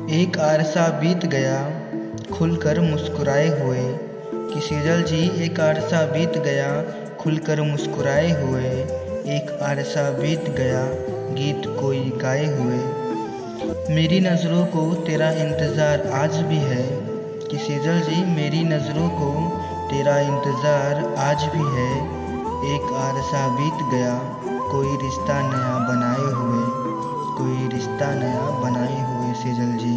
एक अरसा बीत गया खुलकर मुस्कुराए हुए कि सेजल जी एक अरसा बीत गया खुलकर मुस्कुराए हुए। एक अरसा बीत गया गीत कोई गाए हुए। मेरी नज़रों को तेरा इंतज़ार आज भी है कि सेजल जी मेरी नज़रों को तेरा इंतज़ार आज भी है। एक अरसा बीत गया कोई रिश्ता नया बनाए हुए, कोई रिश्ता नया बनाए हुए सेजल जी।